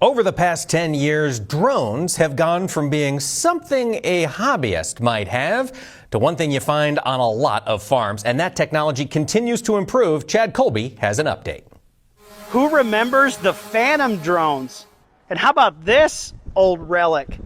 Over the past 10 years, drones have gone from being something a hobbyist might have to one thing you find on a lot of farms. And that technology continues to improve. Chad Colby has an update. Who remembers the Phantom drones? And how about this old relic?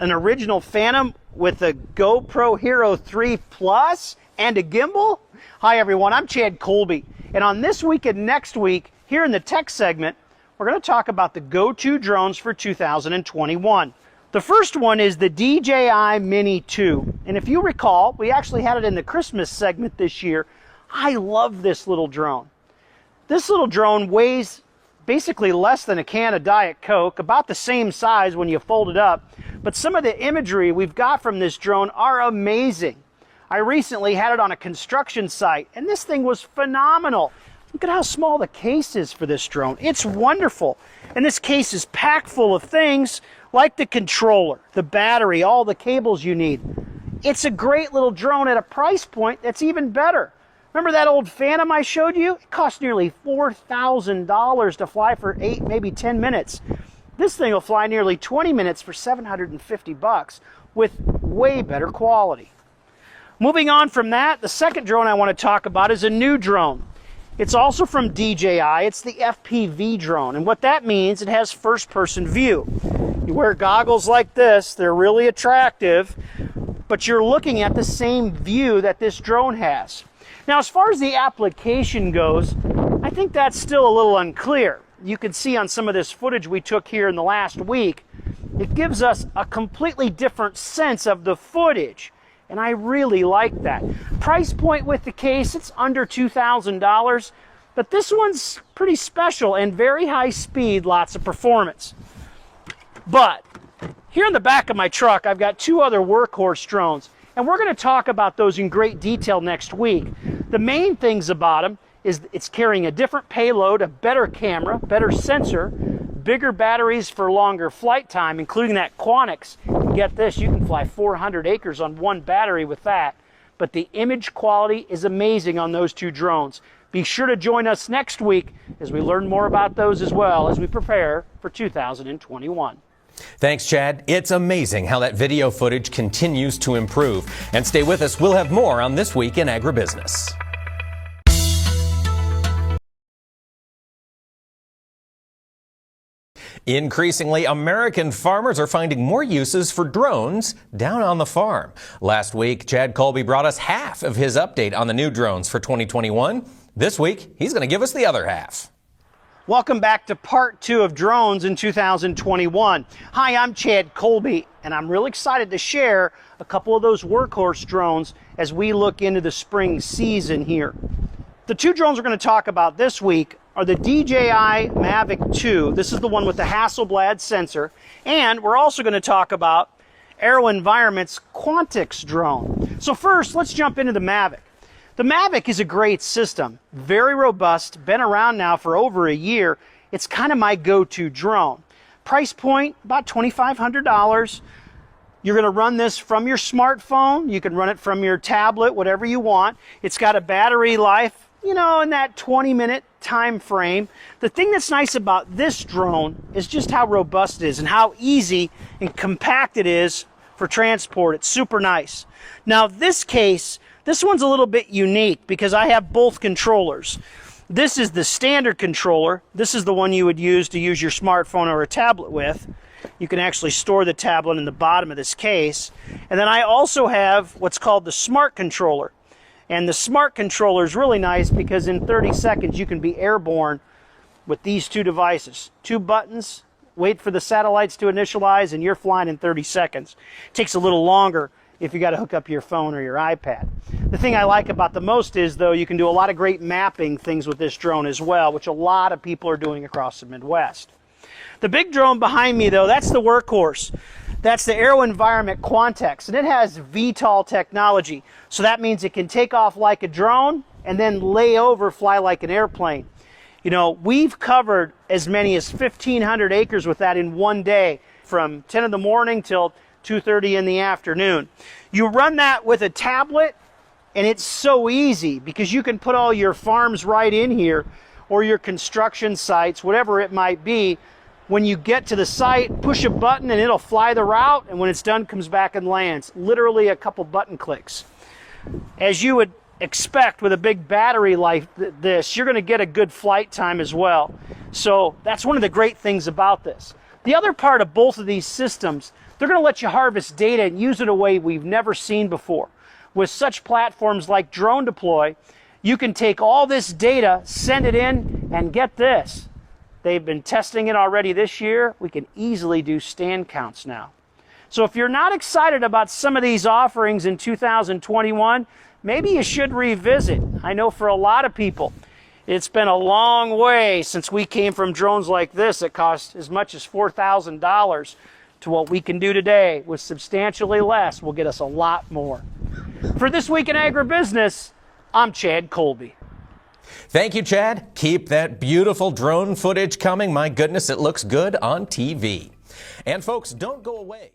An original Phantom with a GoPro Hero 3 Plus and a gimbal? Hi everyone, I'm Chad Colby. And on This Week and Next Week, here in the tech segment, we're going to talk about the go-to drones for 2021. The first one is the Dji Mini 2. And if you recall, we actually had it in the Christmas segment this year. I love this little drone. This little drone weighs basically less than a can of Diet Coke, about the same size when you fold it up. But some of the imagery we've got from this drone are amazing. I recently had it on a construction site, and this thing was phenomenal. Look at how small the case is for this drone. It's wonderful. And this case is packed full of things like the controller, the battery, all the cables you need. It's a great little drone at a price point that's even better. Remember that old Phantom I showed you? It cost nearly $4,000 to fly for 8, maybe 10 minutes. This thing will fly nearly 20 minutes for $750 with way better quality. Moving on from that, the second drone I want to talk about is a new drone. It's also from DJI. It's the FPV drone. And what that means, it has first-person view. You wear goggles like this. They're really attractive, but you're looking at the same view that this drone has. Now, as far as the application goes, I think that's still a little unclear. You can see on some of this footage we took here in the last week, it gives us a completely different sense of the footage. And I really like that. Price point with the case, it's under $2,000, but this one's pretty special and very high speed, lots of performance. But here in the back of my truck, I've got two other workhorse drones, and we're going to talk about those in great detail next week. The main things about them is it's carrying a different payload, a better camera, better sensor, bigger batteries for longer flight time, including that Quanix. Get this, you can fly 400 acres on one battery with that. But the image quality is amazing on those two drones. Be sure to join us next week as we learn more about those as well as we prepare for 2021. Thanks, Chad. It's amazing how that video footage continues to improve. And stay with us. We'll have more on This Week in Agribusiness. Increasingly, American farmers are finding more uses for drones down on the farm. Last week, Chad Colby brought us half of his update on the new drones for 2021. This week, he's going to give us the other half. Welcome back to part 2 of drones in 2021. Hi, I'm Chad Colby, and I'm really excited to share a couple of those workhorse drones as we look into the spring season here. The two drones we're going to talk about this week are the Dji Mavic 2. This is the one with the Hasselblad sensor. And we're also going to talk about AeroVironment's Quantix drone. So first, let's jump into the Mavic. The Mavic is a great system, very robust, been around now for over a year. It's kind of my go-to drone. Price point, about $2,500. You're going to run this from your smartphone. You can run it from your tablet, whatever you want. It's got a battery life, you know, in that 20-minute time frame. The thing that's nice about this drone is just how robust it is and how easy and compact it is for transport. It's super nice. Now this case, this one's a little bit unique because I have both controllers. This is the standard controller. This is the one you would use to use your smartphone or a tablet with. You can actually store the tablet in the bottom of this case. And then I also have what's called the smart controller. And the smart controller is really nice because in 30 seconds you can be airborne with these two devices. 2 buttons, wait for the satellites to initialize, and you're flying in 30 seconds. It takes a little longer if you got to hook up your phone or your iPad. The thing I like about the most is, though, you can do a lot of great mapping things with this drone as well, which a lot of people are doing across the Midwest. The big drone behind me, though, that's the workhorse. That's the AeroVironment Quantix, and it has VTOL technology. So that means it can take off like a drone and then lay over, fly like an airplane. You know, we've covered as many as 1,500 acres with that in one day, from 10 in the morning till 2:30 in the afternoon. You run that with a tablet, and it's so easy because you can put all your farms right in here, or your construction sites, whatever it might be. When you get to the site, push a button and it'll fly the route, and when it's done, comes back and lands. Literally a couple button clicks. As you would expect with a big battery like this, you're going to get a good flight time as well. So that's one of the great things about this. The other part of both of these systems, they're going to let you harvest data and use it in a way we've never seen before. With such platforms like Drone Deploy, you can take all this data, send it in, and get this. They've been testing it already this year. We can easily do stand counts now. So if you're not excited about some of these offerings in 2021, maybe you should revisit. I know for a lot of people, it's been a long way since we came from drones like this that cost as much as $4,000 to what we can do today with substantially less will get us a lot more. For This Week in Agribusiness, I'm Chad Colby. Thank you, Chad. Keep that beautiful drone footage coming. My goodness, it looks good on TV. And folks, don't go away.